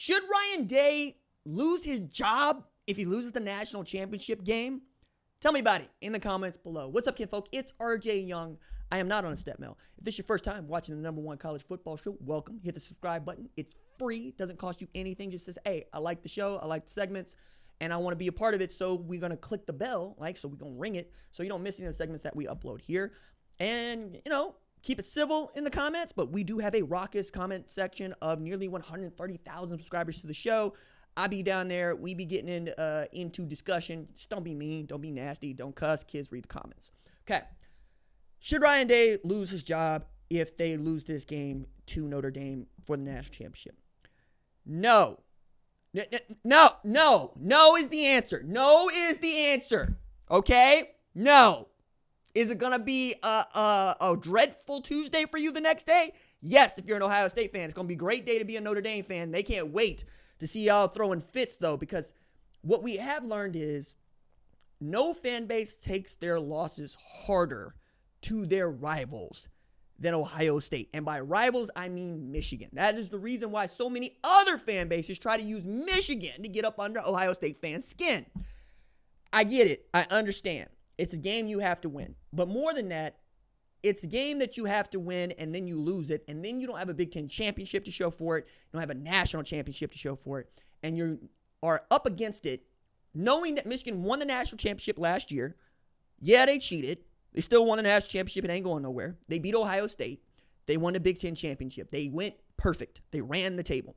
Should Ryan Day lose his job if he loses the national championship game? Tell me about it in the comments below. What's up, kinfolk? It's RJ Young. I am not on a step mill. If this is your first time watching the #1 college football show, welcome. Hit the subscribe button. It's free. Doesn't cost you anything. Just says, hey, I like the show. I like the segments. And I want to be a part of it. So we're going to click the bell. So we're going to ring it. So you don't miss any of the segments that we upload here. And, keep it civil in the comments. But we do have a raucous comment section of nearly 130,000 subscribers to the show. I be down there. We be getting into discussion. Just don't be mean. Don't be nasty. Don't cuss. Kids, read the comments. Okay. Should Ryan Day lose his job if they lose this game to Notre Dame for the national championship? No. No is the answer. No is the answer. Okay? No. Is it going to be a dreadful Tuesday for you the next day? Yes, if you're an Ohio State fan. It's going to be a great day to be a Notre Dame fan. They can't wait to see y'all throwing fits, though, because what we have learned is no fan base takes their losses harder to their rivals than Ohio State. And by rivals, I mean Michigan. That is the reason why so many other fan bases try to use Michigan to get up under Ohio State fans' skin. I get it. I understand. It's a game you have to win. But more than that, it's a game that you have to win, and then you lose it, and then you don't have a Big Ten championship to show for it. You don't have a national championship to show for it, and you are up against it knowing that Michigan won the national championship last year. Yeah, they cheated. They still won the national championship. It ain't going nowhere. They beat Ohio State. They won the Big Ten championship. They went perfect. They ran the table.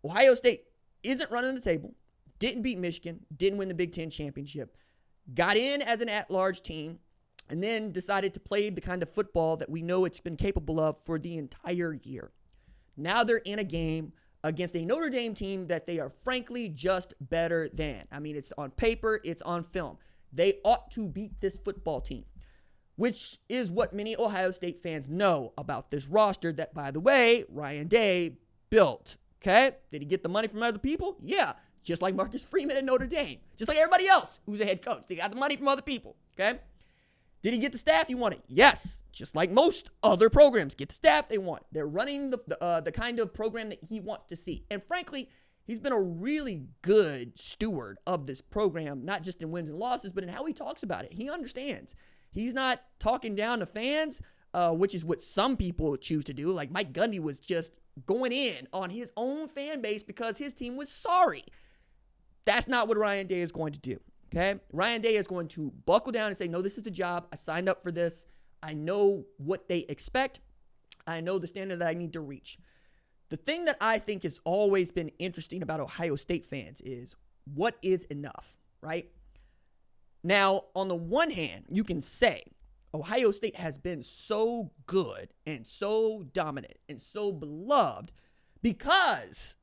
Ohio State isn't running the table, didn't beat Michigan, didn't win the Big Ten championship, got in as an at-large team, and then decided to play the kind of football that we know it's been capable of for the entire year. Now they're in a game against a Notre Dame team that they are frankly just better than. I mean, it's on paper, it's on film. They ought to beat this football team, which is what many Ohio State fans know about this roster that, by the way, Ryan Day built. Okay? Did he get the money from other people? Yeah. Just like Marcus Freeman at Notre Dame. Just like everybody else who's a head coach. They got the money from other people. Okay? Did he get the staff he wanted? Yes. Just like most other programs get the staff they want. They're running the kind of program that he wants to see. And frankly, he's been a really good steward of this program, not just in wins and losses, but in how he talks about it. He understands. He's not talking down to fans, which is what some people choose to do. Like Mike Gundy was just going in on his own fan base because his team was sorry. That's not what Ryan Day is going to do. Okay? Ryan Day is going to buckle down and say, no, this is the job. I signed up for this. I know what they expect. I know the standard that I need to reach. The thing that I think has always been interesting about Ohio State fans is what is enough, right? Now, on the one hand, you can say Ohio State has been so good and so dominant and so beloved because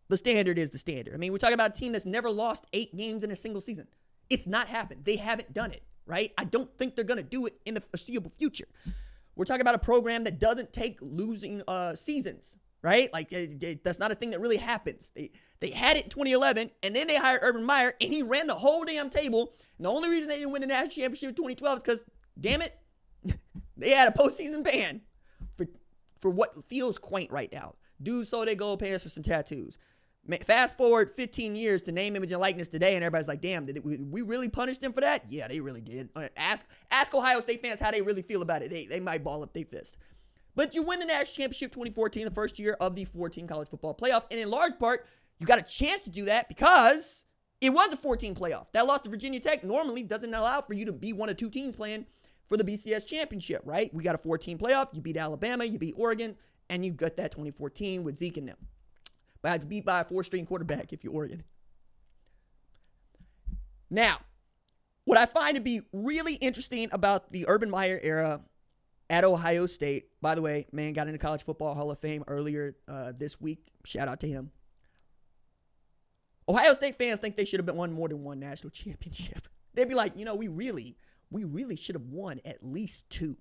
the standard is the standard. I mean, we're talking about a team that's never lost 8 games in a single season. It's not happened. They haven't done it, right? I don't think they're going to do it in the foreseeable future. We're talking about a program that doesn't take losing seasons, right? Like, that's not a thing that really happens. They had it in 2011, and then they hired Urban Meyer, and he ran the whole damn table. And the only reason they didn't win the national championship in 2012 is because, damn it, they had a postseason ban for what feels quaint right now. Dudes sold their gold pants for some tattoos. Fast forward 15 years to name, image, and likeness today, and everybody's like, damn, did we really punish them for that? Yeah, they really did. Ask Ohio State fans how they really feel about it. They might ball up their fist. But you win the national championship 2014, the first year of the 14 college football playoff, and in large part, you got a chance to do that because it was a 14 playoff. That loss to Virginia Tech normally doesn't allow for you to be one of 2 teams playing for the BCS championship, right? We got a 14 playoff. You beat Alabama, you beat Oregon, and you got that 2014 with Zeke and them. But I had to beat by a 4-string quarterback if you're Oregon. Now, what I find to be really interesting about the Urban Meyer era at Ohio State, by the way, man got into College Football Hall of Fame earlier this week. Shout out to him. Ohio State fans think they should have won more than 1 national championship. They'd be like, we really should have won at least 2.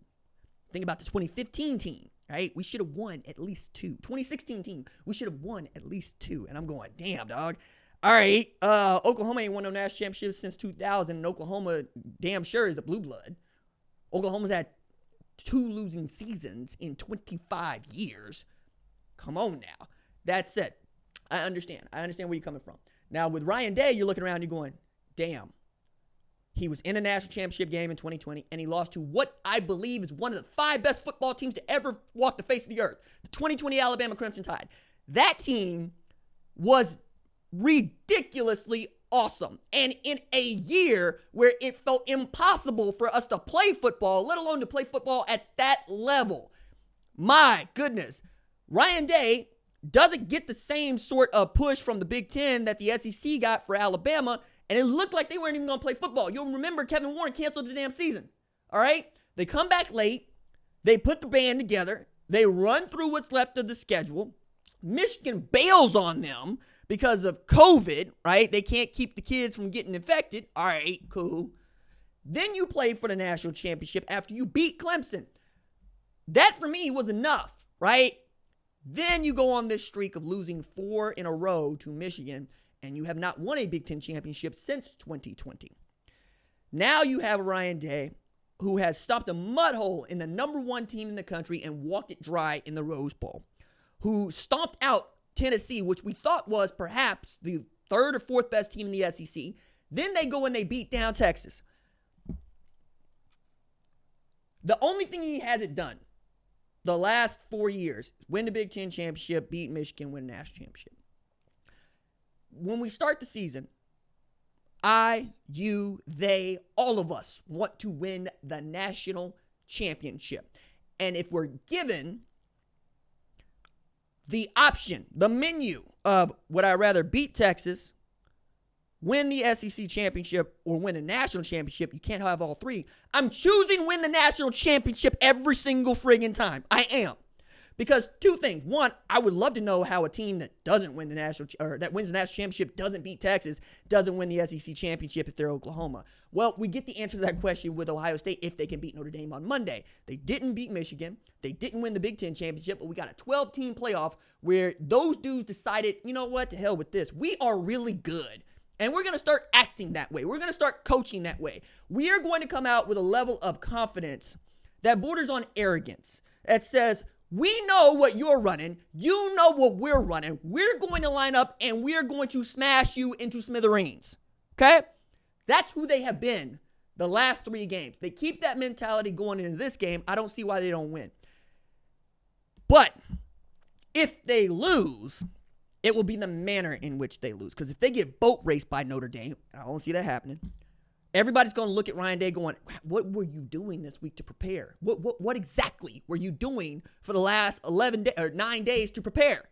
Think about the 2015 team. Right? We should have won at least 2. 2016 team, we should have won at least 2. And I'm going, damn, dog. All right. Oklahoma ain't won no national championship since 2000, and Oklahoma damn sure is a blue blood. Oklahoma's had 2 losing seasons in 25 years. Come on now. That said, I understand. I understand where you're coming from. Now, with Ryan Day, you're looking around, you're going, damn. He was in a national championship game in 2020, and he lost to what I believe is one of the 5 best football teams to ever walk the face of the earth, the 2020 Alabama Crimson Tide. That team was ridiculously awesome. And in a year where it felt impossible for us to play football, let alone to play football at that level, my goodness, Ryan Day doesn't get the same sort of push from the Big Ten that the SEC got for Alabama, and it looked like they weren't even going to play football. You'll remember Kevin Warren canceled the damn season, all right? They come back late. They put the band together. They run through what's left of the schedule. Michigan bails on them because of COVID, right? They can't keep the kids from getting infected. All right, cool. Then you play for the national championship after you beat Clemson. That, for me, was enough, right? Then you go on this streak of losing 4 in a row to Michigan, and you have not won a Big Ten championship since 2020. Now you have Ryan Day, who has stopped a mud hole in the number 1 team in the country and walked it dry in the Rose Bowl, who stomped out Tennessee, which we thought was perhaps the 3rd or 4th best team in the SEC. Then they go and they beat down Texas. The only thing he hasn't done the last 4 years, win the Big Ten championship, beat Michigan, win the national championship. When we start the season, I, you, they, all of us want to win the national championship. And if we're given the option, the menu of would I rather beat Texas, win the SEC championship, or win a national championship, you can't have all 3. I'm choosing win the national championship every single friggin' time. I am. Because 2 things. 1, I would love to know how a team that doesn't win the national, or that wins the national championship, doesn't beat Texas, doesn't win the SEC championship if they're Oklahoma. Well, we get the answer to that question with Ohio State if they can beat Notre Dame on Monday. They didn't beat Michigan. They didn't win the Big Ten championship, but we got a 12-team playoff where those dudes decided, you know what, to hell with this. We are really good. And we're going to start acting that way. We're going to start coaching that way. We are going to come out with a level of confidence that borders on arrogance, that says, we know what you're running. You know what we're running. We're going to line up and we're going to smash you into smithereens. Okay? That's who they have been the last 3 games. They keep that mentality going into this game. I don't see why they don't win. But if they lose, it will be the manner in which they lose. Because if they get boat raced by Notre Dame, I don't see that happening. Everybody's going to look at Ryan Day going, what were you doing this week to prepare? What exactly were you doing for the last 9 days to prepare,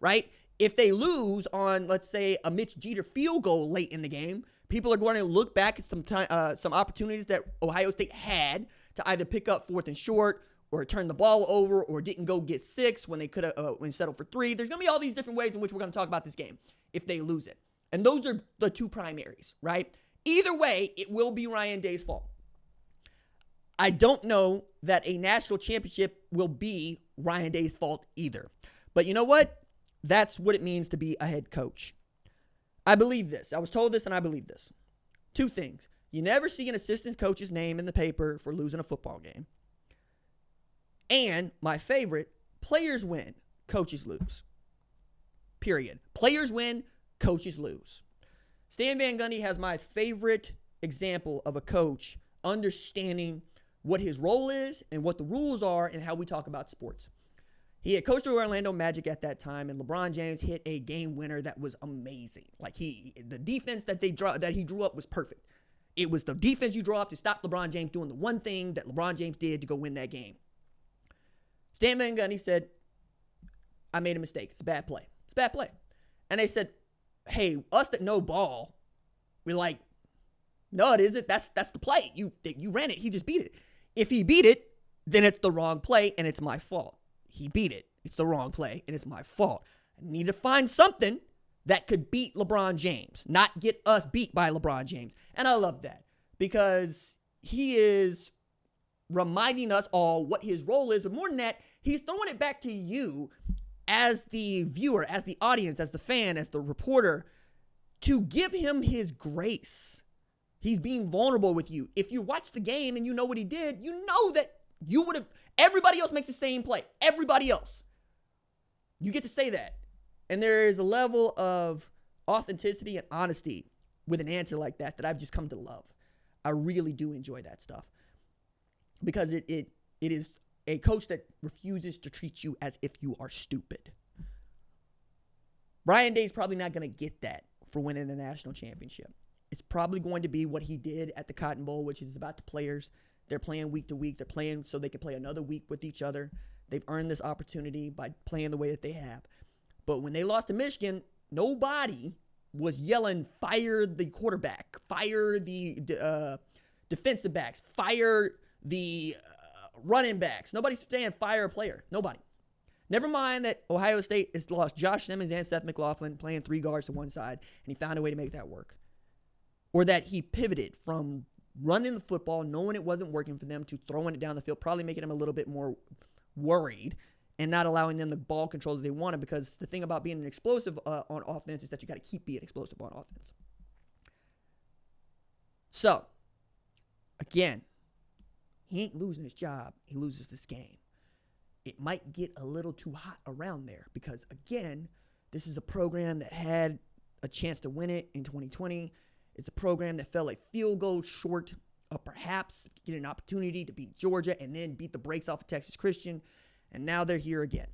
right? If they lose on, let's say, a Mitch Jeter field goal late in the game, people are going to look back at some opportunities that Ohio State had to either pick up 4th and short or turn the ball over or didn't go get 6 when they could have settled for 3. There's going to be all these different ways in which we're going to talk about this game if they lose it. And those are the 2 primaries, right? Either way, it will be Ryan Day's fault. I don't know that a national championship will be Ryan Day's fault either. But you know what? That's what it means to be a head coach. I believe this. I was told this and I believe this. 2 things. You never see an assistant coach's name in the paper for losing a football game. And my favorite, players win, coaches lose. Period. Players win, coaches lose. Stan Van Gundy has my favorite example of a coach understanding what his role is and what the rules are and how we talk about sports. He had coached the Orlando Magic at that time, and LeBron James hit a game winner that was amazing. Like the defense that he drew up was perfect. It was the defense you draw up to stop LeBron James doing the one thing that LeBron James did to go win that game. Stan Van Gundy said, I made a mistake. It's a bad play. It's a bad play. And they said, hey, us that know ball, we're like, no, it isn't. That's the play. You ran it. He just beat it. If he beat it, then it's the wrong play and it's my fault. He beat it. It's the wrong play and it's my fault. I need to find something that could beat LeBron James, not get us beat by LeBron James. And I love that because he is reminding us all what his role is. But more than that, he's throwing it back to you as the viewer, as the audience, as the fan, as the reporter, to give him his grace. He's being vulnerable with you. If you watch the game and you know what he did, you know that you would have, everybody else makes the same play. Everybody else. You get to say that. And there is a level of authenticity and honesty with an answer like that I've just come to love. I really do enjoy that stuff because it is a coach that refuses to treat you as if you are stupid. Ryan Day's probably not going to get that for winning the national championship. It's probably going to be what he did at the Cotton Bowl, which is about the players. They're playing week to week. They're playing so they can play another week with each other. They've earned this opportunity by playing the way that they have. But when they lost to Michigan, nobody was yelling, fire the quarterback, fire the defensive backs, fire the running backs. Nobody's saying fire a player. Nobody. Never mind that Ohio State has lost Josh Simmons and Seth McLaughlin playing 3 guards to one side, and he found a way to make that work. Or that he pivoted from running the football, knowing it wasn't working for them, to throwing it down the field, probably making them a little bit more worried and not allowing them the ball control that they wanted, because the thing about being an explosive on offense is that you got to keep being explosive on offense. So, again, he ain't losing his job. He loses this game. It might get a little too hot around there because, again, this is a program that had a chance to win it in 2020. It's a program that fell a field goal short of perhaps getting an opportunity to beat Georgia and then beat the brakes off of Texas Christian. And now they're here again.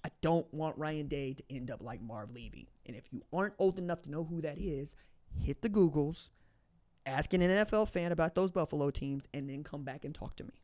I don't want Ryan Day to end up like Marv Levy. And if you aren't old enough to know who that is, hit the Googles, ask an NFL fan about those Buffalo teams, and then come back and talk to me.